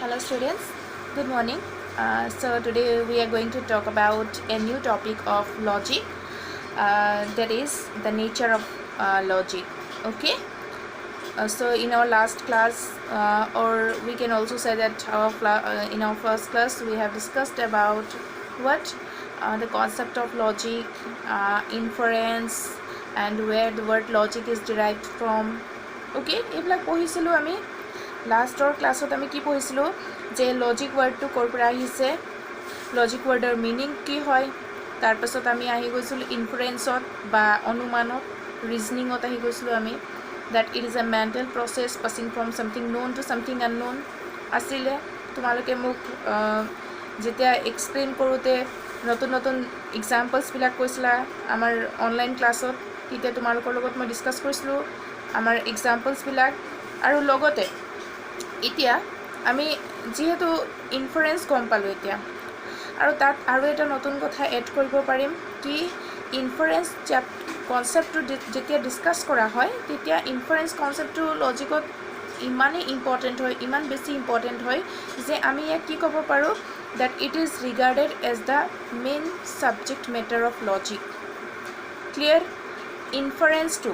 Hello students, good morning. So today we are going to talk about a new topic of logic, that is the nature of logic. Okay. So in our last class, or we can also say that in our first class we have discussed about what the concept of logic, inference, and where the word logic is derived from. Okay, এইবিলাক পঢ়িছিলোঁ আমি লাষ্টৰ ক্লাছত আমি কি পঢ়িছিলোঁ যে logic ৱৰ্ডটো ক'ৰ পৰা আহিছে, লজিক ৱৰ্ডৰ মিনিং কি হয়, তাৰপাছত আমি আহি গৈছিলোঁ ইনফাৰেঞ্চত বা অনুমানত, ৰিজনিঙত আহি গৈছিলোঁ আমি that it is a mental process passing from something known to something unknown আছিলে। তোমালোকে মোক যেতিয়া এক্সপ্লেইন কৰোঁতে নতুন নতুন এক্সাম্পলছবিলাক কৈছিলা আমাৰ অনলাইন ক্লাছত, তেতিয়া তোমালোকৰ লগত মই ডিছকাছ কৰিছিলোঁ আমাৰ এক্সাম্পলছবিলাক। আৰু লগতে এতিয়া আমি যিহেতু ইনফাৰেঞ্চ গম পালোঁ এতিয়া, আৰু তাত আৰু এটা নতুন কথা এড কৰিব পাৰিম কি ইনফাৰেঞ্চ কনচেপ্টটো যেতিয়া ডিছকাছ কৰা হয় তেতিয়া ইনফাৰেঞ্চ কনচেপ্টটো লজিকত ইমানেই ইম্পৰ্টেণ্ট হয়, ইমান বেছি ইম্পৰ্টেণ্ট হয় যে আমি ইয়াক কি ক'ব পাৰোঁ that it is regarded as the main subject matter of logic. Clear? Inference to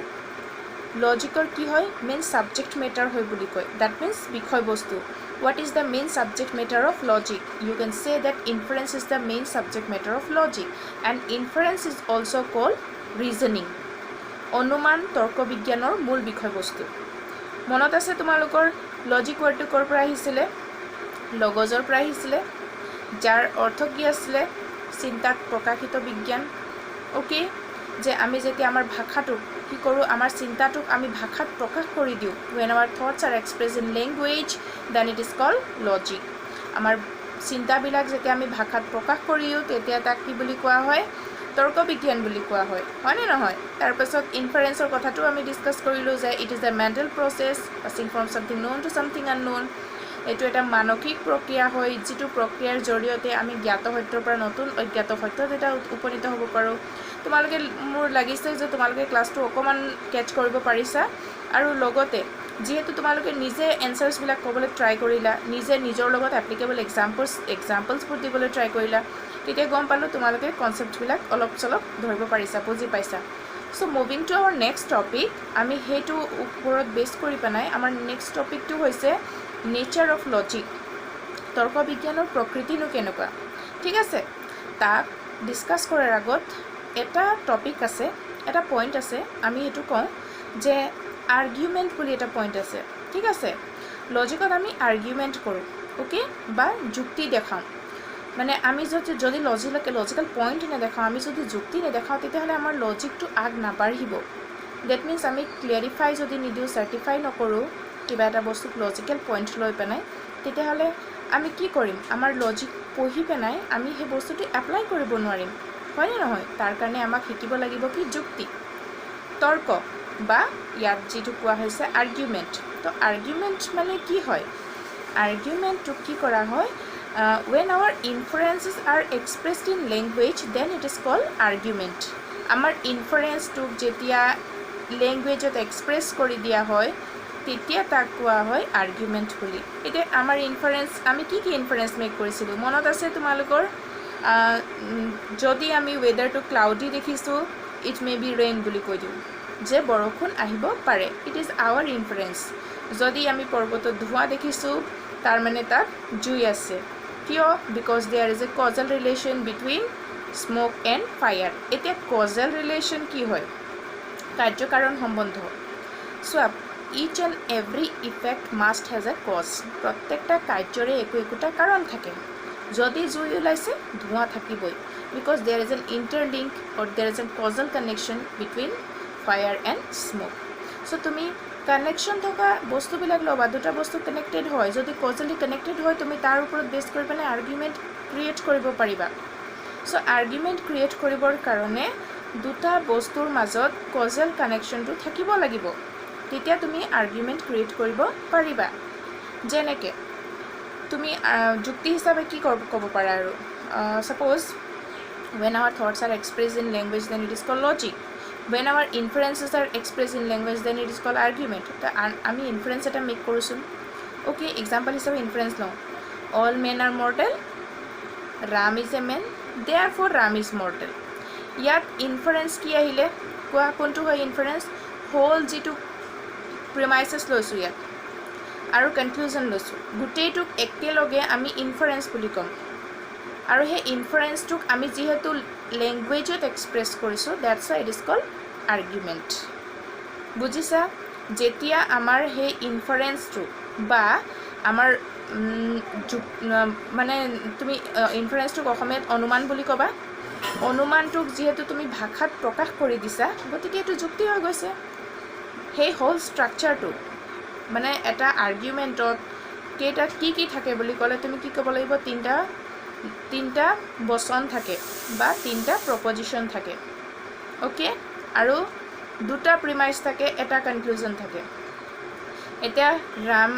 লজিকৰ কি হয় মেইন সাবজেক্ট মেটাৰ হয় বুলি কয়, দ্যাট মিন্স বিষয়বস্তু। what is the main subject matter of logic? You can say that inference is the main subject matter of logic, and inference is also called reasoning. অনুমান তৰ্ক বিজ্ঞানৰ মূল বিষয়বস্তু। মনত আছে তোমালোকৰ লজিক ৱৰ্ডটো ক'ৰ পৰা আহিছিলে? লগজৰ পৰা আহিছিলে, যাৰ অৰ্থ কি আছিলে? চিন্তাত প্ৰকাশিত বিজ্ঞান। অ'কে, যে আমি যেতিয়া আমাৰ ভাষাটোক কি কৰোঁ, আমাৰ চিন্তাটোক আমি ভাষাত প্ৰকাশ কৰি দিওঁ, when our thoughts are expressed in language then it is called logic. আমাৰ চিন্তাবিলাক যেতিয়া আমি ভাষাত প্ৰকাশ কৰি দিওঁ তেতিয়া তাক কি বুলি কোৱা হয়? তৰ্ক বিজ্ঞান বুলি কোৱা হয়, হয়নে নহয়? তাৰপাছত ইনফাৰেঞ্চৰ কথাটো আমি ডিছকাছ কৰিলোঁ যে it is a mental process passing from something known to something unknown. এইটো এটা মানসিক প্ৰক্ৰিয়া হয় যিটো প্ৰক্ৰিয়াৰ জৰিয়তে আমি জ্ঞাত সত্যৰ পৰা নতুন অজ্ঞাত সত্যত এটা উপনীত হ'ব পাৰোঁ। তোমালোকে মোৰ লাগিছে যে তোমালোকে ক্লাছটো অকণমান কেটচ কৰিব পাৰিছা, আৰু লগতে যিহেতু তোমালোকে নিজে এনচাৰ্ছবিলাক ক'বলৈ ট্ৰাই কৰিলা, নিজে নিজৰ লগত এপ্লিকেবল এক্সাম্পলছবোৰ দিবলৈ ট্ৰাই কৰিলা, তেতিয়া গম পালোঁ তোমালোকে কনচেপ্টবিলাক অলপ চলপ ধৰিব পাৰিছা, বুজি পাইছা। So' moving to our next topic, আমি সেইটো ওপৰত বেছ কৰি পেলাই আমাৰ নেক্সট টপিকটো হৈছে নেচাৰ অফ লজিক, তৰ্ক বিজ্ঞানৰ প্ৰকৃতিনো কেনেকুৱা। ঠিক আছে, তাক ডিছকাছ কৰাৰ আগত এটা টপিক আছে, এটা পইণ্ট আছে, আমি সেইটো কওঁ যে আৰ্গুমেণ্ট বুলি এটা পইণ্ট আছে। ঠিক আছে, লজিকত আমি আৰ্গুমেণ্ট কৰোঁ, অ'কে, বা যুক্তি দেখাওঁ। মানে আমি যদি লজিকেল পইণ্ট নেদেখাওঁ, আমি যদি যুক্তি নেদেখাওঁ তেতিয়াহ'লে আমাৰ লজিকটো আগ নাবাঢ়িব। ডেট মিনছ আমি ক্লিয়াৰিফাই যদি নিদিওঁ, চাৰ্টিফাই নকৰোঁ কিবা এটা বস্তুক লজিকেল পইণ্ট লৈ পেলাই, তেতিয়াহ'লে আমি কি কৰিম? আমাৰ লজিক পঢ়ি পেলাই আমি সেই বস্তুটো এপ্লাই কৰিব নোৱাৰিম, হয়নে নহয়? তাৰ কাৰণে আমাক শিকিব লাগিব কি? যুক্তি, তৰ্ক, বা ইয়াত যিটো কোৱা হৈছে আৰ্গুমেণ্ট। তো আৰ্গুমেণ্ট মানে কি হয়? আৰ্গুমেণ্টটোক কি কৰা হয়? when our inferences are expressed in language then it is called argument. আমাৰ ইনফাৰেঞ্চটোক যেতিয়া লেংগুৱেজত এক্সপ্ৰেছ কৰি দিয়া হয় তেতিয়া তাক কোৱা হয় আৰ্গুমেণ্ট বুলি। এতিয়া আমাৰ ইনফাৰেঞ্চ, আমি কি কি ইনফাৰেঞ্চ মেক কৰিছিলোঁ মনত আছে তোমালোকৰ? যদি আমি ৱেডাৰটো ক্লাউডি দেখিছোঁ, ইট মে বি ৰেইন বুলি কৈ দিওঁ, যে বৰষুণ আহিব পাৰে, ইট ইজ আৱাৰ ইনফাৰেঞ্চ। যদি আমি পৰ্বতত ধোঁৱা দেখিছোঁ, তাৰমানে তাত জুই আছে। কিয়? Because there is a causal relation between smoke and fire. এতিয়া কজেল ৰিলেশ্যন কি হয়? কাৰ্যকাৰণ সম্বন্ধ। চোৱা, each and every effect must has a cause. প্ৰত্যেকটা কাৰ্যৰে একোটা কাৰণ থাকে। যদি জুই ওলাইছে, ধোঁৱা থাকিবই, because there is an interlink or there is an causal connection between fire and smoke. So' তুমি কানেকশ্যন থকা বস্তুবিলাক ল'বা, দুটা বস্তু কানেক্টেড হয়, যদি কজেলি কানেক্টেড হয় তুমি তাৰ ওপৰত বেছ কৰি পেলাই আৰ্গুমেণ্ট ক্ৰিয়েট কৰিব পাৰিবা। চ' আৰ্গুমেণ্ট ক্ৰিয়েট কৰিবৰ কাৰণে দুটা বস্তুৰ মাজত কজেল কানেকশ্যনটো থাকিব লাগিব, তেতিয়া তুমি আৰ্গুমেণ্ট ক্ৰিয়েট কৰিব পাৰিবা। যেনেকৈ তুমি যুক্তি হিচাপে কি ক'ব পাৰা? আৰু suppose when our thoughts are expressed in language then it is called logic. when our inferences are expressed in language then it is called argument. তো আমি ইনফাৰেঞ্চ এটা মেক কৰোঁচোন, অ'কে, এক্সাম্পল হিচাপে ইনফাৰেঞ্চ লওঁ। all men are mortal, Ram is a man, therefore Ram is mortal. ইয়াত inference কি আহিলে কোৱা কোনটো হয় ইনফাৰেন্স হোল যেটো প্ৰিমাইসেস লৈছো ইয়াত আৰু কনক্লুজন লৈছো গুটেইটোক একেলগে আমি ইনফাৰেন্স বুলি কম আৰু হে ইনফাৰেন্সটোক আমি যেহেতু ল্যাঙ্গুৱেজত এক্সপ্ৰেছ কৰিছো that's why it is called argument বুজিছা যেতিয়া আমাৰ হে ইনফাৰেন্সটো বা আমাৰ মানে তুমি ইনফাৰেন্সটোক অসমীয়াত অনুমান বুলি কবা অনুমানটোক যেহেতু তুমি ভাষাত প্ৰকাশ কৰি দিছা গতিকে এটো যুক্তি হৈ গৈছে সেই হোল স্ট্ৰাকচাৰটো মানে এটা আৰ্গুমেন্টত কেটা কি থাকে বুলি ক'লে তুমি কি ক'ব লাগিব তিনটা বচন থাকে বা তিনটা প্ৰপজিশন থাকে ওকে আৰু দুটা প্ৰিমাইস থাকে এটা কনক্লুজন থাকে এটা Ram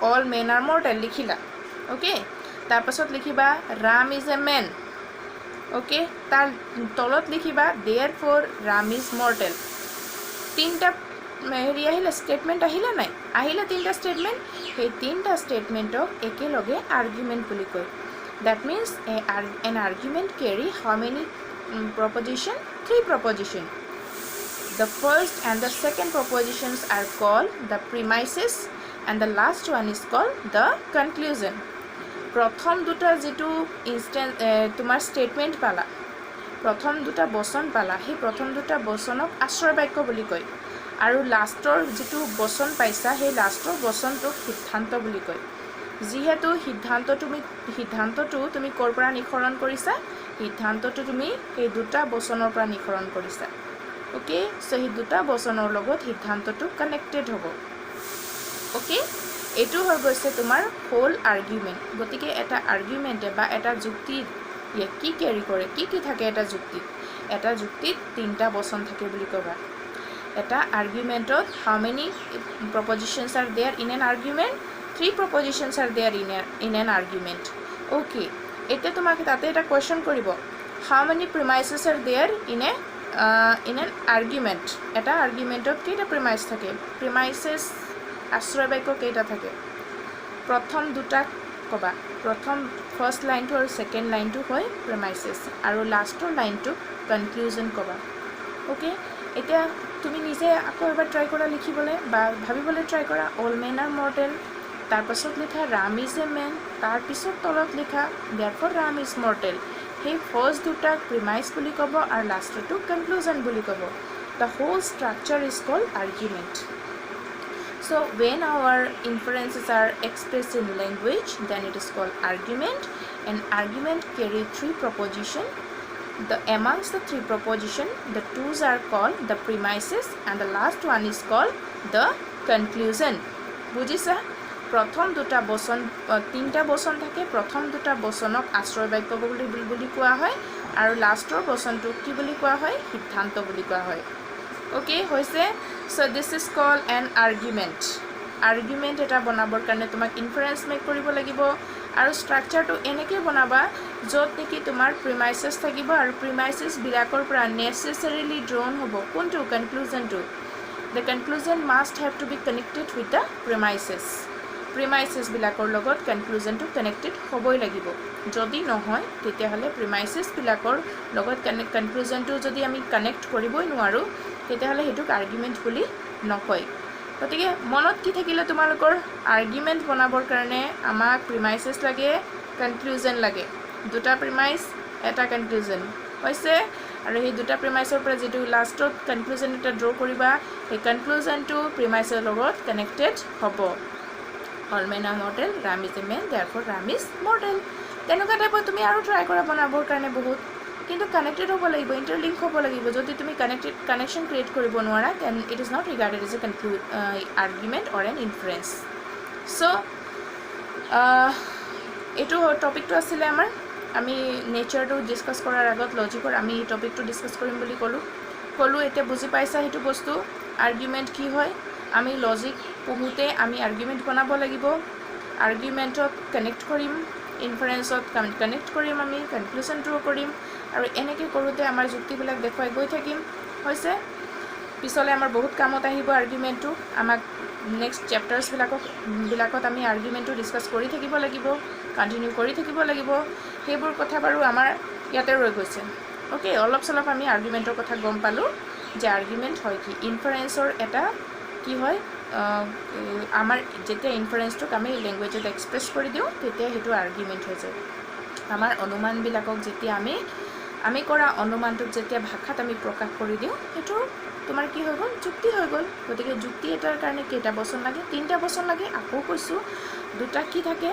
all men are mortal লিখিলা ওকে তাৰ পাছত লিখিবা Ram is a man okay তাৰ তলত লিখিবা therefore Ram is mortal তিনটা হেৰি আহিলে স্টেটমেন্ট আহিলে নাই আহিলে তিনটা স্টেটমেন্ট সেই তিনটা স্টেটমেন্টক একেলগে আৰ্গুমেন্ট বুলি কয় that means an argument carry how many proposition 3 proposition the first and the second propositions are called the premises and the last one is called the conclusion প্ৰথম দুটা যেটো ইনস্ট্যান্স তোমাৰ স্টেটমেন্ট পালা প্ৰথম দুটা বচন পালা সেই প্ৰথম দুটা বচনক আশ্ৰয় বাক্য বুলি কয় আৰু লাষ্টৰ যেটো বচন পাইছা সেই লাষ্টৰ বচনটোক সিদ্ধান্ত বুলি কয় যেহেতু সিদ্ধান্তটো তুমি কৰ পৰা নিখৰণ কৰিছা সিদ্ধান্তটো তুমি এই দুটা বচনৰ পৰা নিখৰণ কৰিছা ওকে সো এই দুটা বচনৰ লগত সিদ্ধান্তটো কানেক্টেড হ'ব ওকে এটো হৈ গৈছে তোমাৰ হোল আৰ্গুমেন্ট গতিকে এটা আৰ্গুমেন্টে বা এটা যুক্তি কি ক্যাৰি কৰে কি থাকে এটা যুক্তিত তিনটা বচন থাকে বুলি কবা এটা আৰ্গুমেন্টত how many propositions are there in an argument 3 propositions are there in an argument okay এটা তোমাক তাতে এটা কোৱেশ্চন কৰিব how many premises are there in an argument এটা আৰ্গুমেন্টত কেইটা প্ৰিমাইস থাকে প্ৰিমাইসেস আশ্ৰয় বাক্য কেইটা থাকে প্ৰথম দুটা কবা প্ৰথম ফাৰ্স্ট লাইনটো আৰু সেকেন্ড লাইনটো হয় প্ৰিমাইসেস আৰু লাষ্টৰ লাইনটো কনক্লুজন কবা ওকে এটা তুমি নিজে আকৌ এবাৰ ট্ৰাই কৰা লিখিবলে বা ভাবিবলে ট্ৰাই কৰা all men are mortal তাৰ পাছত লিখা Ram is a man তাৰ পিছত তলত লিখা therefore Ram is mortal সেই ফাৰ্স্ট দুটা প্ৰিমাইস বুলি কব আৰু লাষ্টটো কনক্লুজন বুলি কব the whole structure is called argument so when our inferences are expressed in language then it is called argument and argument carry 3 proposition amongst the 3 proposition the twos are called the premises and the last one is called the conclusion বুজিছা প্ৰথম দুটা বচন তিনটা বচন থাকে প্ৰথম দুটা বচনক আশ্ৰয় বাক্য বুলি কোৱা হয় আৰু লাষ্টৰ বচনটো কি বুলি কোৱা হয় সিদ্ধান্ত বুলি কোৱা হয় ওকে হৈছে so this is called an argument এটা বনাবৰ কাৰণে তোমাক ইনফাৰেন্স মেক কৰিব লাগিব আৰু স্ট্ৰাকচাৰটো এনেকৈ বনাবা য'ত নেকি তোমাৰ প্ৰিমাইসেস থাকিব আৰু প্ৰিমাইসেস বিলাকৰ পৰা নেসেসাৰিলি ড্ৰন হ'ব কোনটো কনক্লুজনটো the conclusion must have to be connected with the premises বিলাকৰ লগত কনক্লুজনটো কানেক্টেড হ'বই লাগিব যদি নহয় তেতিয়া হলে প্ৰিমাইসেস বিলাকৰ লগত কনক্লুজনটো যদি আমি কানেক্ট কৰিবই নোৱাৰো তেতিয়া হলে হেতুক আৰ্গুমেন্ট বুলি নকয় গতিকে মনত কি থাকিলে তোমালোকৰ আৰ্গুমেন্ট বনাবৰ কাৰণে আমাক প্ৰিমাইসেস লাগে কনক্লুজন লাগে দুটা প্ৰিমাইস এটা কনক্লুজন হৈছে আৰু এই দুটা প্ৰিমাইসৰ পৰা যেটো লাষ্টত কনক্লুজন এটা ড্ৰ কৰিবা এই কনক্লুজনটো প্ৰিমাইসৰ লগত কানেক্টেড হ'ব all men are mortal Ram is a man therefore Ram is mortal তেনেকুৱা টাইপৰ তুমি আৰু ট্ৰাই কৰা বনাবৰ কাৰণে বহুত কিন্তু কানেক্টেড হ'ব লাগিব ইন্টাৰলিংক হ'ব লাগিব যদি তুমি কানেকশন ক্ৰিয়েট কৰিব নোৱাৰা then it is not regarded as a argument or an inference so এটো টপিকটো আছিল আমাৰ আমি নেচাৰটো ডিসকাস কৰাৰ আগত লজিকৰ আমি টপিকটো ডিসকাস কৰিম বুলি কলো এতিয়া বুজি পাইছা হেতু বস্তু আৰ্গুমেন্ট কি হয় আমি লজিক পঢ়ুতে আমি আৰ্গুমেন্ট বনাব লাগিব আৰ্গুমেন্টত কানেক্ট কৰিম ইনফাৰেন্সত কানেক্ট কৰিম আমি কনক্লুজন ড্ৰ কৰিম আৰু এনেকৈ কৰোতে আমাৰ যুক্তিবিলাক দেখুৱাই গৈ থাকিম হৈছে পিছলে আমাৰ বহুত কামত আহিব আৰ্গুমেন্টটো আমাক নেক্সট চেপ্টাৰ্ছবিলাকত আমি আৰ্গুমেণ্টটো ডিছকাছ কৰি থাকিব লাগিব, কণ্টিনিউ কৰি থাকিব লাগিব। সেইবোৰ কথা বাৰু আমাৰ ইয়াতে ৰৈ গৈছে। অ'কে, অলপ চলপ আমি আৰ্গুমেণ্টৰ কথা গম পালোঁ যে আৰ্গুমেণ্ট হয় কি, ইনফাৰেঞ্চৰ এটা কি হয়, আমাৰ যেতিয়া ইনফাৰেঞ্চটোক আমি লেংগুৱেজত এক্সপ্ৰেছ কৰি দিওঁ তেতিয়া সেইটো আৰ্গুমেণ্ট হৈ যায়। আমাৰ অনুমানবিলাকক যেতিয়া আমি কৰা অনুমানটোক যেতিয়া ভাষাত আমি প্ৰকাশ কৰি দিওঁ সেইটো তোমাৰ কি হৈ গ'ল, যুক্তি হৈ গ'ল। গতিকে যুক্তি এটাৰ কাৰণে কেইটা বচন লাগে? 3টা বচন লাগে। আকৌ কৈছোঁ, 2টা কি থাকে?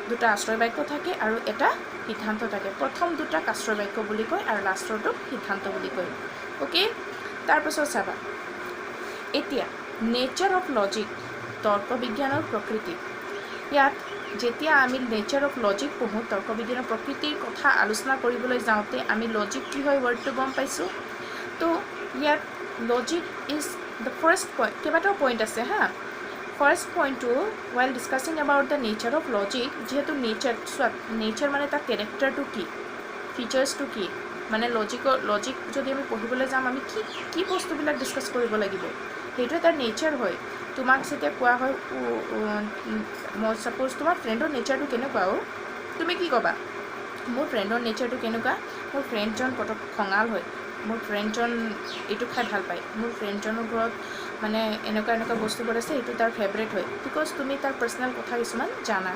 2টা আশ্ৰয় বাক্য থাকে আৰু এটা সিদ্ধান্ত থাকে। প্ৰথম 2টাক আশ্ৰয় বাক্য বুলি কয় আৰু লাষ্টৰটোক সিদ্ধান্ত বুলি কয়। অ'কে, তাৰপাছত চাবা এতিয়া নেচাৰ অফ লজিক, তৰ্ক বিজ্ঞানৰ প্ৰকৃতি। ইয়াত যেতিয়া আমি নেচাৰ অফ লজিক পঢ়োঁ, তৰ্ক বিজ্ঞানৰ প্ৰকৃতিৰ কথা আলোচনা কৰিবলৈ যাওঁতে আমি লজিক কি হয় ৱৰ্ডটো গম পাইছোঁ। তো ইয়াত logic is the first point, কেইবাটাও পইণ্ট আছে হা। ফাৰ্ষ্ট পইণ্টটো while discussing about the nature of logic, যিহেতু নেচাৰ চোৱা, নেচাৰ মানে তাৰ কেৰেক্টাৰটো কি, ফিচাৰ্ছটো কি, মানে লজিক যদি আমি পঢ়িবলৈ যাম আমি কি বস্তুবিলাক ডিছকাছ কৰিব লাগিব, সেইটো এটা নেচাৰ হয়। তোমাক যেতিয়া কোৱা হয়, মই ছাপ'জ তোমাৰ ফ্ৰেণ্ডৰ নেচাৰটো কেনেকুৱা, তুমি কি ক'বা? মোৰ ফ্ৰেণ্ডৰ নেচাৰটো কেনেকুৱা? মোৰ ফ্ৰেণ্ডজন খঙাল হয়, মোৰ ফ্ৰেণ্ডজন এইটো খাই ভাল পায়, মোৰ ফ্ৰেণ্ডজনৰ ঘৰত মানে এনেকুৱা বস্তুবোৰ আছে, এইটো তাৰ ফেভৰেট হয়। বিকজ তুমি তাৰ পাৰ্চনেল কথা কিছুমান জানা,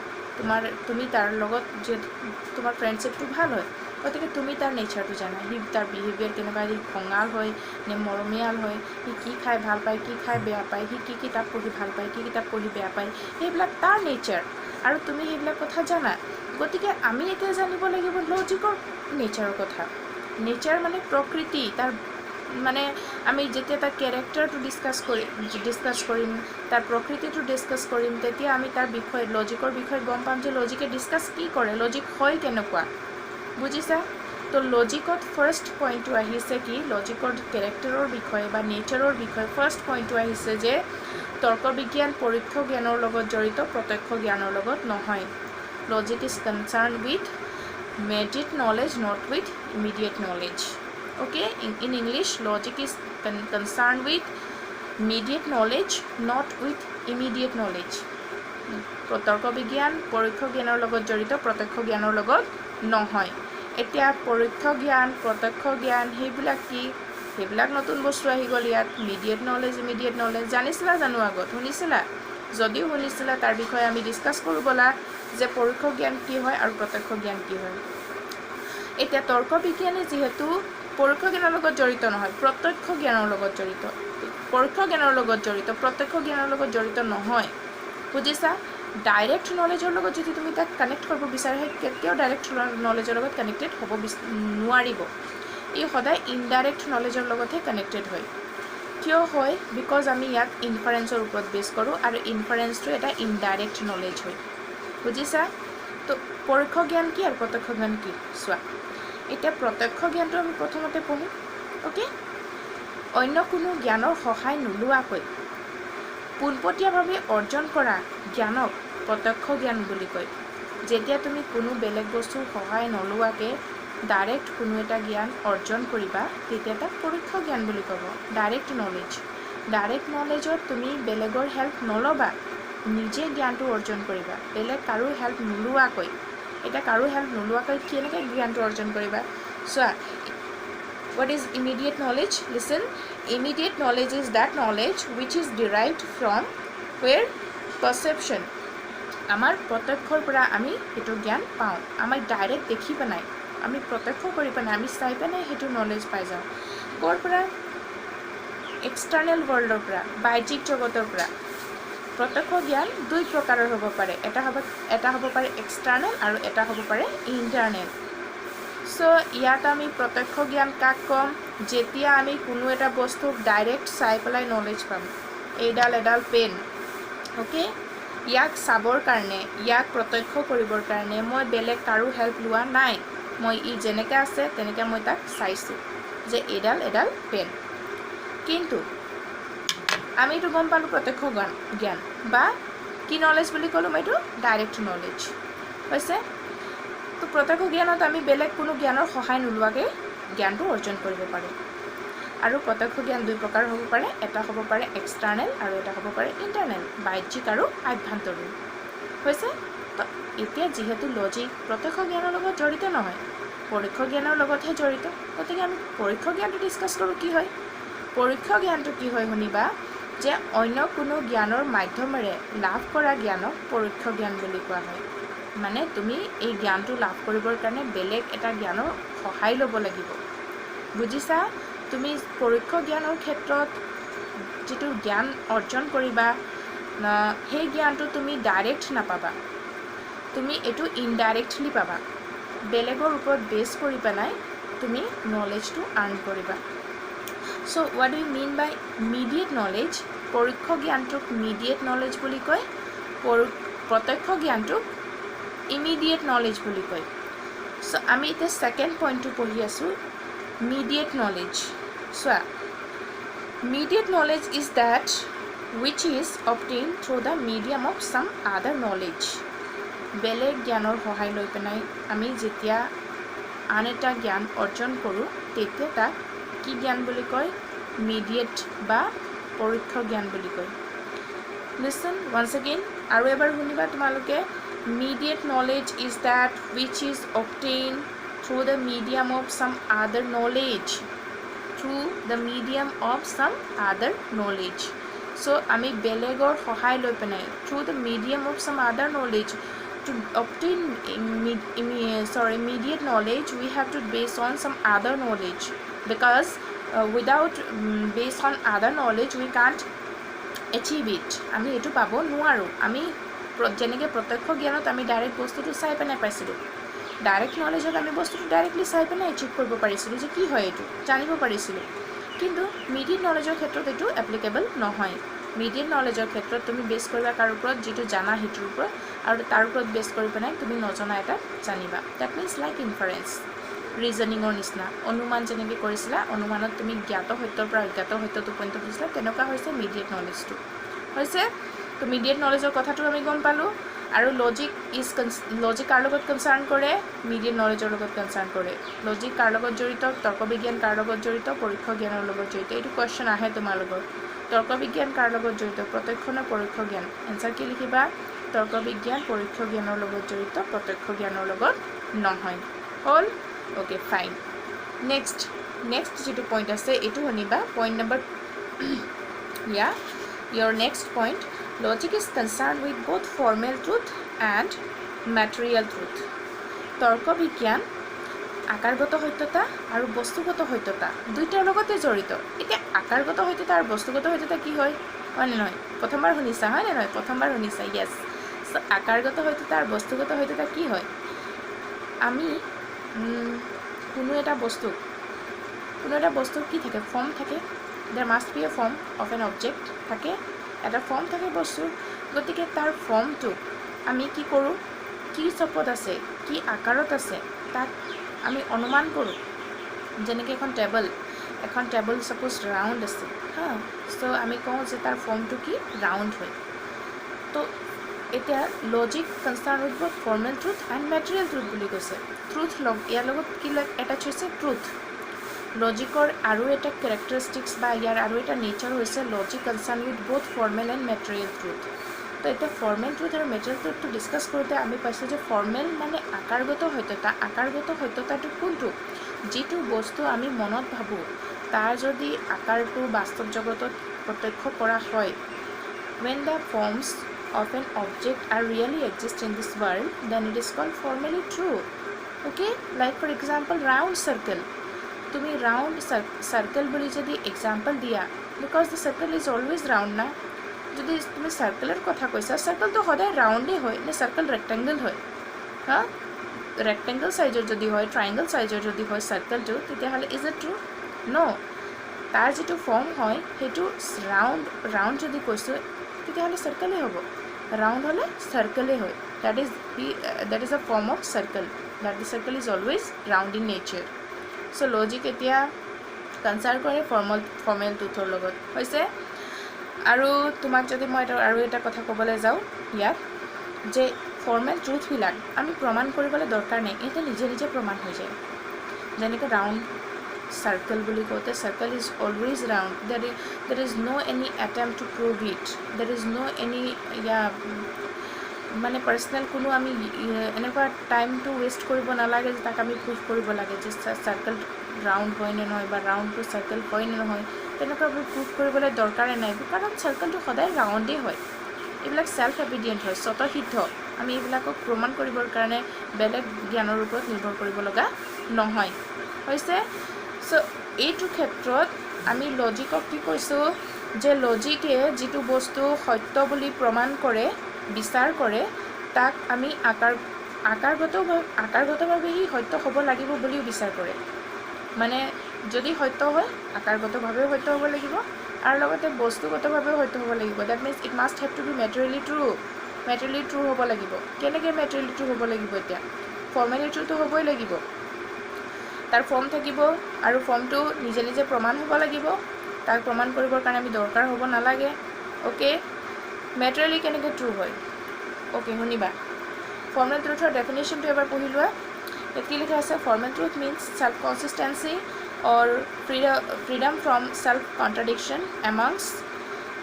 তুমি তাৰ লগত যিহেতু তোমাৰ ফ্ৰেণ্ডশ্বিপটো ভাল হয়, গতিকে তুমি তাৰ নেচাৰটো জানা, তাৰ বিহেভিয়াৰ কেনেকুৱা, সি খঙাল হয় নে মৰমীয়াল হয়, সি কি খাই ভাল পায়, কি খাই বেয়া পায়, সি কি কিতাপ পঢ়ি ভাল পায়, কি কিতাপ পঢ়ি বেয়া পায়, সেইবিলাক তাৰ নেচাৰ আৰু তুমি সেইবিলাক কথা জানা। গতিকে আমি এতিয়া জানিব লাগিব লজিকৰ নেচাৰৰ কথা। নেচাৰ মানে প্ৰকৃতি, তাৰ মানে আমি যেতিয়া তাৰ কেৰেক্টাৰটো ডিছকাছ কৰিম, তাৰ প্ৰকৃতিটো ডিছকাছ কৰিম, তেতিয়া আমি তাৰ বিষয়ে লজিকৰ বিষয়ে গম পাম যে লজিকে ডিছকাছ কি কৰে, লজিক হয় কেনেকুৱা, বুজিছা? তো লজিকত ফাৰ্ষ্ট পইণ্টটো আহিছে কি, লজিকৰ কেৰেক্টাৰৰ বিষয়ে বা নেচাৰৰ বিষয়ে ফাৰ্ষ্ট পইণ্টটো আহিছে যে তৰ্ক বিজ্ঞান পৰোক্ষ জ্ঞানৰ লগত জড়িত, প্ৰত্যক্ষ জ্ঞানৰ লগত নহয়। Logic is concerned with immediate knowledge, not with immediate knowledge. Okay, in English, logic is concerned with immediate knowledge, not with immediate knowledge. তৰ্ক বিজ্ঞান পৰোক্ষ জ্ঞানৰ লগত জড়িত, প্ৰত্যক্ষ জ্ঞানৰ লগত নহয়। এতিয়া পৰোক্ষ জ্ঞান, প্ৰত্যক্ষ জ্ঞান সেইবিলাক কি? সেইবিলাক নতুন বস্তু আহি গ'ল ইয়াত। ইমিডিয়েট নলেজ জানিছিলা জানো আগত? শুনিছিলা? যদিও শুনিছিলা তাৰ বিষয়ে আমি ডিছকাছ কৰোঁ ব'লা, যে পৰোক্ষ জ্ঞান কি হয় আৰু প্ৰত্যক্ষ জ্ঞান কি হয়। এতিয়া তৰ্ক বিজ্ঞানে যিহেতু পৰোক্ষ জ্ঞানৰ লগত জড়িত নহয়, প্ৰত্যক্ষ জ্ঞানৰ লগত জড়িত, পৰোক্ষ জ্ঞানৰ লগত জড়িত, প্ৰত্যক্ষ জ্ঞানৰ লগত জড়িত নহয়, বুজিছা? ডাইৰেক্ট নলেজৰ লগত যদি তুমি তাক কানেক্ট কৰিব বিচাৰা, সেই কেতিয়াও ডাইৰেক্ট নলেজৰ লগত কানেক্টেড হ'ব নোৱাৰিব। ই সদায় ইনডাইৰেক্ট নলেজৰ লগতহে কানেক্টেড হয়। কিয় হয়? বিকজ আমি ইয়াত ইনফাৰেঞ্চৰ ওপৰত বেছ কৰোঁ আৰু ইনফাৰেঞ্চটো এটা ইনডাইৰেক্ট নলেজ হয়, বুজিছা? তো পৰোক্ষ জ্ঞান কি আৰু প্ৰত্যক্ষ জ্ঞান কি চোৱা। এতিয়া প্ৰত্যক্ষ জ্ঞানটো আমি প্ৰথমতে পঢ়োঁ। অ'কে, অন্য কোনো জ্ঞানৰ সহায় নোলোৱাকৈ পোনপটীয়াভাৱে অৰ্জন কৰা জ্ঞানক প্ৰত্যক্ষ জ্ঞান বুলি কয়। যেতিয়া তুমি কোনো বেলেগ বস্তুৰ সহায় নোলোৱাকৈ ডাইৰেক্ট কোনো এটা জ্ঞান অৰ্জন কৰিবা, তেতিয়া তাক পৰোক্ষ জ্ঞান বুলি ক'ব। ডাইৰেক্ট নলেজত তুমি বেলেগৰ হেল্প নল'বা, নিজে জ্ঞানটো অৰ্জন কৰিবা, বেলেগ কাৰো হেল্প নোলোৱাকৈ। এতিয়া কাৰো হেল্প নোলোৱাকৈ কেনেকৈ জ্ঞানটো অৰ্জন কৰিবা চোৱা। What is immediate knowledge? Listen, immediate knowledge is that knowledge which is derived from where? Perception. আমাৰ প্ৰত্যক্ষৰ পৰা আমি সেইটো জ্ঞান পাওঁ। আমি ডাইৰেক্ট দেখি পেলাই, আমি প্ৰত্যক্ষ কৰি পেলাই, আমি চাই পেলাই সেইটো নলেজ পাই যাওঁ। ক'ৰ পৰা? এক্সটাৰ্নেল ৱৰ্ল্ডৰ পৰা, বাহ্যিক জগতৰ পৰা। প্ৰত্যক্ষ জ্ঞান দুই প্ৰকাৰৰ হ'ব পাৰে, এটা হ'ব পাৰে এক্সটাৰ্নেল আৰু এটা হ'ব পাৰে ইণ্টাৰনেল। চ' ইয়াত আমি প্ৰত্যক্ষ জ্ঞান কাক ক'ম? যেতিয়া আমি কোনো এটা বস্তুক ডাইৰেক্ট চাই পেলাই নলেজ পাম। এডাল পেন, অ'কে, ইয়াক চাবৰ কাৰণে, ইয়াক প্ৰত্যক্ষ কৰিবৰ কাৰণে মই বেলেগ কাৰো হেল্প লোৱা নাই, মই ই যেনেকৈ আছে তেনেকৈ মই তাক চাইছোঁ যে এডাল পেন। কিন্তু আমিতো গম পালোঁ প্ৰত্যক্ষ জ্ঞান বা কি নলেজ বুলি ক'লোঁ মই, এইটো ডাইৰেক্ট নলেজ হৈছে। তো প্ৰত্যক্ষ জ্ঞানত আমি বেলেগ কোনো জ্ঞানৰ সহায় নোলোৱাকৈ জ্ঞানটো অৰ্জন কৰিব পাৰোঁ। আৰু প্ৰত্যক্ষ জ্ঞান দুই প্ৰকাৰ হ'ব পাৰে এটা হ'ব পাৰে এক্সটাৰ্নেল আৰু এটা হ'ব পাৰে ইণ্টাৰনেল বাহ্যিক আৰু আভ্যন্তৰীণ হৈছে তো এতিয়া যেহেতু লজিক প্ৰত্যক্ষ জ্ঞানৰ লগত জড়িত নহয় পৰোক্ষ জ্ঞানৰ লগতহে জড়িত গতিকে আমি পৰোক্ষ জ্ঞানটো ডিছকাছ কৰোঁ কি হয় পৰোক্ষ জ্ঞানটো কি হয় শুনিবা যে অন্য কোনো জ্ঞানৰ মাধ্যমেৰে লাভ কৰা জ্ঞানক পৰোক্ষ জ্ঞান বুলি কোৱা হয় মানে তুমি এই জ্ঞানটো লাভ কৰিবৰ কাৰণে বেলেগ এটা জ্ঞানৰ সহায় ল'ব লাগিব বুজিছা তুমি পৰোক্ষ জ্ঞানৰ ক্ষেত্ৰত যেটো জ্ঞান অৰ্জন কৰিবা সেই জ্ঞানটো তুমি ডাইৰেক্ট নাপাবা তুমি এটো ইনডাইৰেক্টলি পাবা বেলেগৰ ওপৰত বেছ কৰি পেলাই তুমি নলেজটো আৰ্ণ কৰিবা so what do you mean by mediate knowledge পৰোক্ষ জ্ঞানটোক মিডিয়েট নলেজ বুলি কয় প্ৰত্যক্ষ জ্ঞানটোক ইমিডিয়েট নলেজ বুলি কয় সো আমি এতিয়া সেকেন্ড পইণ্টটো পঢ়ি আছোঁ mediate knowledge so mediate knowledge is that which is obtained through the medium of some other knowledge বেলেগ জ্ঞানৰ সহায় লৈ পেলাই আমি যেতিয়া আন এটা জ্ঞান অৰ্জন কৰোঁ তেতিয়া তাক কি জ্ঞান বুলি কয় মিডিয়েট বা পৰোক্ষ জ্ঞান বুলি কয় listen once again আৰু এবাৰ শুনিবা তোমালোকে mediate knowledge is that which is obtained through the medium of some other knowledge so ami belegor hohai loi panai through the medium of some other knowledge to obtain immediate knowledge we have to base on some other knowledge because without based on other knowledge we can't achieve it ami etu pabo nuaru ami jeneke protyekho gyanot ami direct bostu tu sai panai paisilu direct নলেজত আমি বস্তুটো directly চাই পেলাই achieve কৰিব পাৰিছিলোঁ যে কি হয় এইটো জানিব পাৰিছিলোঁ কিন্তু মিডিয়েট নলেজৰ ক্ষেত্ৰত এইটো এপ্লিকেবল নহয় মিডিয়েট নলেজৰ ক্ষেত্ৰত তুমি বেছ কৰিবা কাৰ ওপৰত যিটো জানা সেইটোৰ ওপৰত আৰু তাৰ ওপৰত বেছ কৰি পেলাই তুমি নজনা এটা জানিবা দ্যাট মিনছ লাইক ইনফাৰেঞ্চ ৰিজনিঙৰ নিচিনা অনুমান যেনেকৈ কৰিছিলা অনুমানত তুমি জ্ঞাত সত্যৰ পৰা অজ্ঞাত সত্যত উপনীত হৈছিলা তেনেকুৱা হৈছে মিডিয়েট নলেজটো হৈছে তো মিডিয়েট নলেজৰ কথাটো আমি গম পালোঁ আৰু লজিক কাৰ লগত কনসাৰ্ন কৰে মিডিয়েট নলেজৰ লগত কনসাৰ্ন কৰে লজিক কাৰ লগত জড়িত তৰ্ক বিজ্ঞান কাৰ লগত জড়িত পৰোক্ষ জ্ঞানৰ লগত জড়িত এইটো কোৱেশ্চন আহে তোমালোকৰ তৰ্ক বিজ্ঞান কাৰ লগত জড়িত প্ৰত্যক্ষ নে পৰোক্ষ জ্ঞান এনসাৰ কি লিখিবা তৰ্ক বিজ্ঞান পৰোক্ষ জ্ঞানৰ লগত জড়িত প্ৰত্যক্ষ জ্ঞানৰ লগত নহয় হল ওকে ফাইন নেক্সট যেটো পইণ্ট আছে এইটো শুনিবা point number your next point logic is concerned with both formal truth and material truth তৰ্ক বিজ্ঞান আকাৰগত সত্যতা আৰু বস্তুগত সত্যতা দুইটাৰ লগতে জড়িত এতিয়া আকাৰগত সত্যতা আৰু বস্তুগত সত্যতা কি হয় মানে নহয় প্ৰথমবাৰ শুনিছা হয় নে নহয় প্ৰথমবাৰ শুনিছা ইয়েস সো আকাৰগত সত্যতা আৰু বস্তুগত সত্যতা কি হয় আমি কোনো এটা বস্তু কি থাকে ফৰ্ম থাকে there must be a form of an object থাকে এটা ফৰ্ম থাকে বস্তুৰ গতিকে তাৰ ফৰ্মটো আমি কি কৰোঁ কি সপত আছে কি আকাৰত আছে তাক আমি অনুমান কৰোঁ যেনেকৈ এখন টেবল সাপোজ ৰাউণ্ড আছে হা সো আমি কওঁ যে তাৰ ফৰ্মটো কি ৰাউণ্ড হয় তো এতিয়া logic concern with both formal truth and material truth বুলি কৈছে ট্ৰুথ ইয়াৰ লগত কি এটাচ হৈছে ট্ৰুথ লজিকৰ আৰু এটা কেৰেক্টাৰিষ্টিক্স বা ইয়াৰ আৰু এটা নেচাৰ হৈছে logic concern with both formal and material truth তো এতিয়া ফৰ্মেল ট্ৰুথ আৰু মেটেৰিয়েল ট্ৰুথটো ডিছকাছ কৰোঁতে আমি পাইছোঁ যে ফৰ্মেল মানে আকাৰগত সত্যতাটো কোনটো যিটো বস্তু আমি মনত ভাবোঁ তাৰ যদি আকাৰটো বাস্তৱ জগতত প্ৰত্যক্ষ কৰা হয় when the forms of an object are really exist in this world then it is called formally true okay like for example round circle তুমি রাউন্ড সার্কেল বলি যদি এক্সাম্পল দিয়া because the circle is always round না যদি তুমি সাৰ্কেলৰ কথা কৈছা সাৰ্কেলটো সদায় ৰাউণ্ডেই হয় নে সাৰ্কেল ৰেক্টেংগল হয় হা ৰেক্টেংগল সাইজৰ যদি হয় ট্ৰাইংগল সাইজৰ যদি হয় সাৰ্কেলটো তেতিয়াহ'লে ইজ ইট ট্ৰু ন তাৰ যিটো ফৰ্ম হয় সেইটো ৰাউণ্ড যদি কৈছোঁ তেতিয়াহ'লে সাৰ্কেলেই হ'ব ৰাউণ্ড হ'লে সার্কেলেই হয় that is a form of circle that the circle is always round in nature so logic এতিয়া কনসাৰ্ন কৰে ফৰ্মেল ট্ৰুথৰ লগত হৈছে আৰু তোমাক যদি মই আৰু এটা কথা ক'বলৈ যাওঁ ইয়াত যে ফৰ্মেল ট্ৰুথবিলাক আমি প্ৰমাণ কৰিবলৈ দৰকাৰ নাই এটা নিজে প্ৰমাণ হৈ যায় যেনেকৈ ৰাউণ্ড circle বুলি কওঁতে circle is always round. There is no any attempt to prove it. There is no any মানে পাৰ্চনেল কোনো আমি এনেকুৱা টাইমটো ৱেষ্ট কৰিব নালাগে যে তাক আমি প্ৰুভ কৰিব লাগে যে চাৰ্কেল ৰাউণ্ড হয় নে নহয় বা ৰাউণ্ডটো চাৰ্কেল হয় নে নহয় তেনেকুৱা প্ৰুভ কৰিবলৈ দৰকাৰে নাই কাৰণ চাৰ্কেলটো সদায় ৰাউণ্ডেই হয় এইবিলাক সেলফ এভিডেণ্ট হয় স্বতঃসিদ্ধ আমি এইবিলাকক প্ৰমাণ কৰিবৰ কাৰণে বেলেগ জ্ঞানৰ ওপৰত নিৰ্ভৰ কৰিব লগা নহয় হৈছে সো এইটো ক্ষেত্ৰত আমি লজিকক কি কৈছোঁ যে লজিকে যিটো বস্তু সত্য বুলি প্ৰমাণ কৰে বিচাৰ কৰে তাক আমি আকাৰগতভাৱে হি সত্য হ'ব লাগিব বুলিও বিচাৰ কৰে মানে যদি সত্য হয় আকাৰগতভাৱেও সত্য হ'ব লাগিব আৰু লগতে বস্তুগতভাৱেও সত্য হ'ব লাগিব that means it must have to be materially true হ'ব লাগিব কেনেকৈ মেটেৰিয়েলি ট্ৰু হ'ব লাগিব এতিয়া ফৰ্মেলি ট্ৰুটো হ'বই লাগিব তাৰ ফৰ্ম থাকিব আৰু ফৰ্মটো নিজে নিজে প্ৰমাণ হ'ব লাগিব তাক প্ৰমাণ কৰিবৰ কাৰণে আমি দৰকাৰ হ'ব নালাগে ওকে মেটেৰিয়েলি কেনেকৈ ট্ৰু হয় ওকে শুনিবা ফৰ্মেল ট্ৰুথৰ ডেফিনেশ্যনটো এবাৰ পঢ়ি লোৱা ইয়াত কি লিখা আছে formal truth means self consistency or freedom from self-contradiction amongst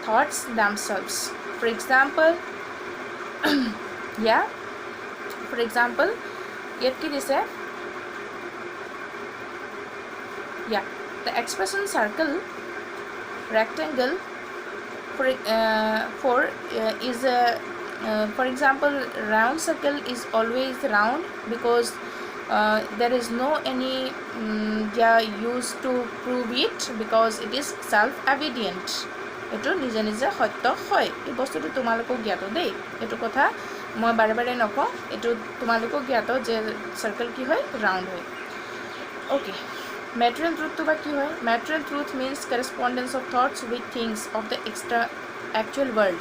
thoughts themselves. For example, yet ki dise the expression circle, rectangle for example round circle is always round because there is no any use to prove it because it is self-evident. এটো নিজে নিজে সত্য হয় এই বস্তুটো তোমালোকক জ্ঞাত দেই এটো কথা মই বাৰে বাৰে নকওঁ এটো তোমালোকক জ্ঞাত যে সার্কেল কি হয় রাউন্ড হয় ওকে ম্যাটেরিয়াল ট্রুথ তো বা কি হয় material truth means correspondence of thoughts with things of the extra actual world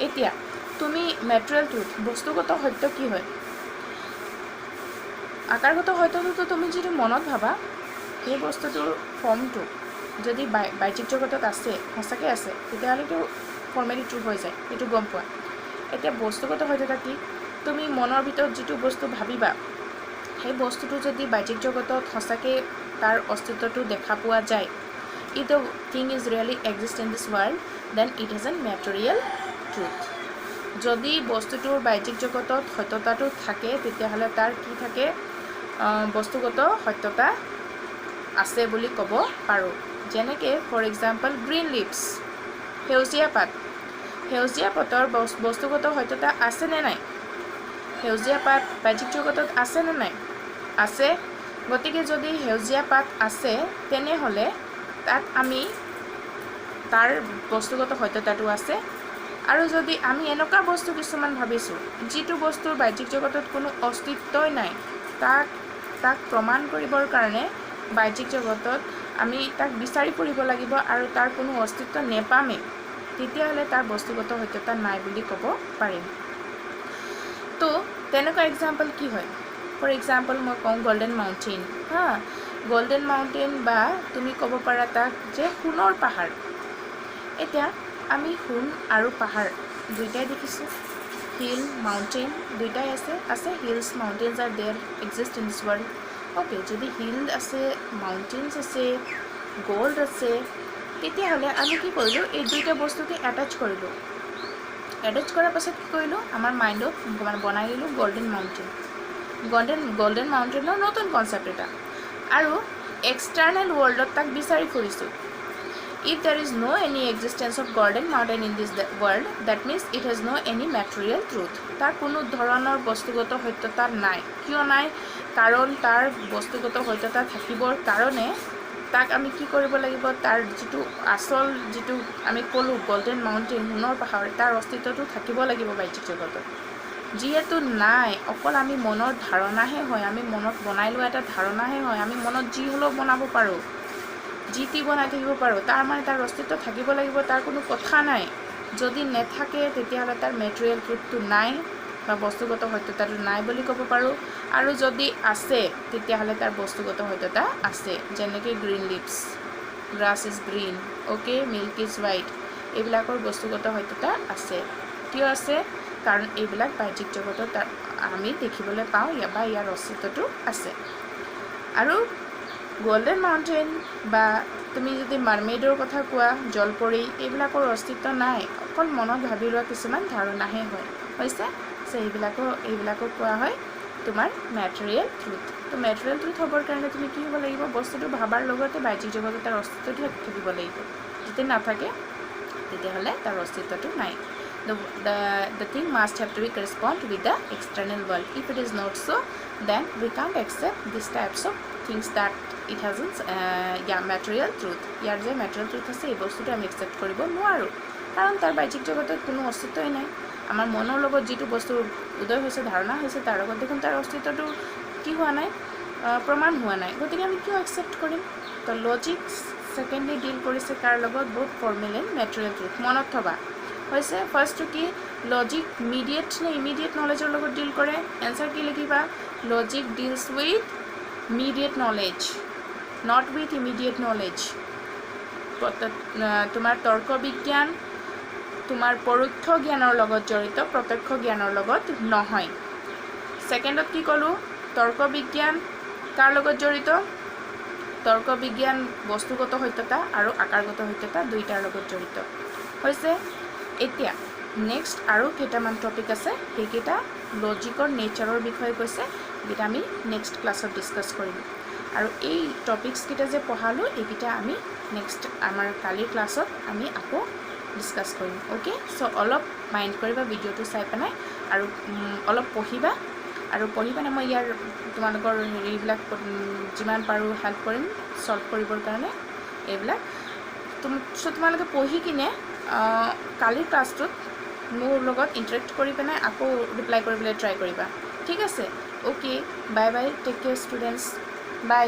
এতিয়া তুমি ম্যাটেরিয়াল ট্রুথ বস্তুগত সত্য কি হয় আকারগত সত্যটো তুমি যদি মনত ভাবা সেই বস্তুটোৰ ফৰ্মটো যদি বাহ্যিক জগতত আছে সঁচাকৈ আছে তেতিয়াহ'লেতো ফৰ্মেলি ট্ৰু হৈ যায় এইটো গম পোৱা এতিয়া বস্তুগত সত্যতা কি তুমি মনৰ ভিতৰত যিটো বস্তু ভাবিবা সেই বস্তুটো যদি বাহ্যিক জগতত সঁচাকৈ তাৰ অস্তিত্বটো দেখা পোৱা যায় if the thing is really exist in this world then it is a material truth যদি বস্তুটোৰ বাহ্যিক জগতত সত্যতাটো থাকে তেতিয়াহ'লে তাৰ কি থাকে বস্তুগত সত্যতা আছে বুলি ক'ব পাৰোঁ যেনেকৈ ফৰ এক্সাম্পল গ্ৰীণ লিভছ সেউজীয়া পাতৰ বস্তুগত সত্যতা আছে নে নাই সেউজীয়া পাত বাহ্যিক জগতত আছে নে নাই আছে গতিকে যদি সেউজীয়া পাত আছে তেনেহ'লে তাত আমি তাৰ বস্তুগত সত্যতাটো আছে আৰু যদি আমি এনেকুৱা বস্তু কিছুমান ভাবিছোঁ যিটো বস্তুৰ বাহ্যিক জগতত কোনো অস্তিত্বই নাই তাক প্ৰমাণ কৰিবৰ কাৰণে বাহ্যিক জগতত আমি তাক বিচাৰি ফুৰিব লাগিব আৰু তাৰ কোনো অস্তিত্ব নেপামে তেতিয়াহ'লে তাৰ বস্তুগত সত্যতা নাই বুলি ক'ব পাৰিম তো তেনেকুৱা এক্সাম্পল কি হয় ফৰ এক্সাম্পল মই কওঁ গল্ডেন মাউণ্টেইন গল্ডেন মাউণ্টেইন বা তুমি ক'ব পাৰা তাক যে সোণৰ পাহাৰ এতিয়া আমি সোণ আৰু পাহাৰ দুইটাই দেখিছোঁ হিল মাউণ্টেইন দুইটাই আছে hills mountains are there exist in this world okay যদি হিল আছে মাউণ্টেইনছ আছে গল্ড আছে তেতিয়াহ'লে আমি কি কৰিলোঁ এই দুইটা বস্তুকে এটাচ কৰিলোঁ এটাচ কৰাৰ পাছত কি কৰিলোঁ আমাৰ মাইণ্ডত মানে বনাই দিলোঁ গল্ডেন মাউণ্টেইনৰ নতুন কনচেপ্ট এটা আৰু এক্সটাৰ্নেল ৱৰ্ল্ডত তাক বিচাৰি ফুৰিছোঁ if there is no any existence of golden mountain in this world that means it has no any material truth তাৰ কোনো ধৰণৰ বস্তুগত সত্যতা নাই কিয় নাই কাৰণ তাৰ বস্তুগত সত্যতা থাকিবৰ কাৰণে তাক আমি কি কৰিব লাগিব তাৰ যিটো আসল যিটো আমি ক'লোঁ গল্ডেন মাউণ্টেইন সোণৰ পাহাৰ তাৰ অস্তিত্বটো থাকিব লাগিব বাহ্যিক জগতত যিহেতু নাই অকল আমি মনৰ ধাৰণাহে হয় আমি মনত বনাই লোৱা এটা ধাৰণাহে হয় আমি মনত যি হ'লেও বনাব পাৰোঁ যি টি বনাই থাকিব পাৰোঁ তাৰ মানে তাৰ অস্তিত্ব থাকিব লাগিব তাৰ কোনো কথা নাই যদি নেথাকে তেতিয়াহ'লে তাৰ মেটেৰিয়েল ট্ৰুথটো নাই বা বস্তুগত সত্যতাটো নাই বুলি ক'ব পাৰোঁ আৰু যদি আছে তেতিয়াহ'লে তাৰ বস্তুগত সত্যতা আছে যেনেকৈ green leaves grass is green okay milk is white এইবিলাকৰ বস্তুগত সত্যতা আছে কিয় আছে কাৰণ এইবিলাক বাহ্যিক জগতত আমি দেখিবলৈ পাওঁ বা ইয়াৰ অস্তিত্বটো আছে আৰু গোল্ডেন মাউণ্টেইন বা তুমি যদি মাৰ্মেইডৰ কথা কোৱা জলপৰী এইবিলাকৰ অস্তিত্ব নাই অকল মনত ভাবি লোৱা কিছুমান ধাৰণাহে হৈছে সো এইবিলাকক কোৱা হয় তোমাৰ মেটেৰিয়েল ট্ৰুথ তো মেটেৰিয়েল ট্ৰুথ হ'বৰ কাৰণে তুমি কি হ'ব লাগিব বস্তুটো ভাবাৰ লগতে বাহ্যিক জগতত তাৰ অস্তিত্বটো থাকিব লাগিব যদি নাথাকে তেতিয়াহ'লে তাৰ অস্তিত্বটো নাই the thing must have to be correspond with the external world. If it is not so, then we can't accept these types of things that it hasn't material truth. ইয়াৰ যে material truth আছে এই বস্তুটো আমি accept কৰিব নোৱাৰো কাৰণ তাৰ বাহ্যিক জগতত কোনো অস্তিত্বই নাই আমাৰ মনৰ লগত যিটো বস্তু উদয় হৈছে ধাৰণা হৈছে তাৰ লগত দেখোন তাৰ অস্তিত্বটো কি হোৱা নাই প্ৰমাণ হোৱা নাই গতিকে আমি কিয় accept কৰিম তো লজিক সেকেন্ডলি ডিল কৰিছে কাৰ লগত বহুত ফৰ্মেল এণ্ড মেটেৰিয়েল ট্ৰুথ মনত থবা হৈছে ফাৰ্ষ্টটো কি লজিক মিডিয়েট নে ইমিডিয়েট নলেজৰ লগত ডিল কৰে এনসাৰ কি লিখিবা logic deals with mediate knowledge not with immediate knowledge তোমাৰ তৰ্ক বিজ্ঞান তোমাৰ পৰোক্ষ জ্ঞানৰ লগত জড়িত প্ৰত্যক্ষ জ্ঞানৰ লগত নহয় সেকেন্ডত কি ক'লো তৰ্ক বিজ্ঞান কাৰ লগত জড়িত তৰ্ক বিজ্ঞান বস্তুগত সত্যতা আৰু আকাৰগত সত্যতা দুইটাৰ লগত জড়িত হৈছে এতিয়া নেক্সট আৰু কেইটামান টপিক আছে সেইকেইটা লজিকৰ নেচাৰৰ বিষয়ে কৈছে যেটা আমি নেক্সট ক্লাছত ডিসকাস কৰিম আৰু এই টপিকস কেইটা যে পঢ়ালো এইকেইটা আমি নেক্সট আমাৰ কালিৰ ক্লাছত আমি আকৌ ডিসকাস কৰিম ওকে সো অলপ মাইন্ড কৰিবা ভিডিওটো চাই পেলাই আৰু অলপ পঢ়িবা আৰু পঢ়িবানে মই ইয়াৰ তোমালোকৰ হেৰিবিলাক যিমান পাৰো হেল্প কৰিম সলভ কৰিবৰ কাৰণে এইবিলাক তোমালোকে পঢ়ি কিনে কালিৰ ক্লাছটোত মোৰ লগত ইন্টাৰেক্ট কৰি পেলাই আকৌ ৰিপ্লাই কৰিবলৈ ট্ৰাই কৰিবা ঠিক আছে okay bye bye take care students বাই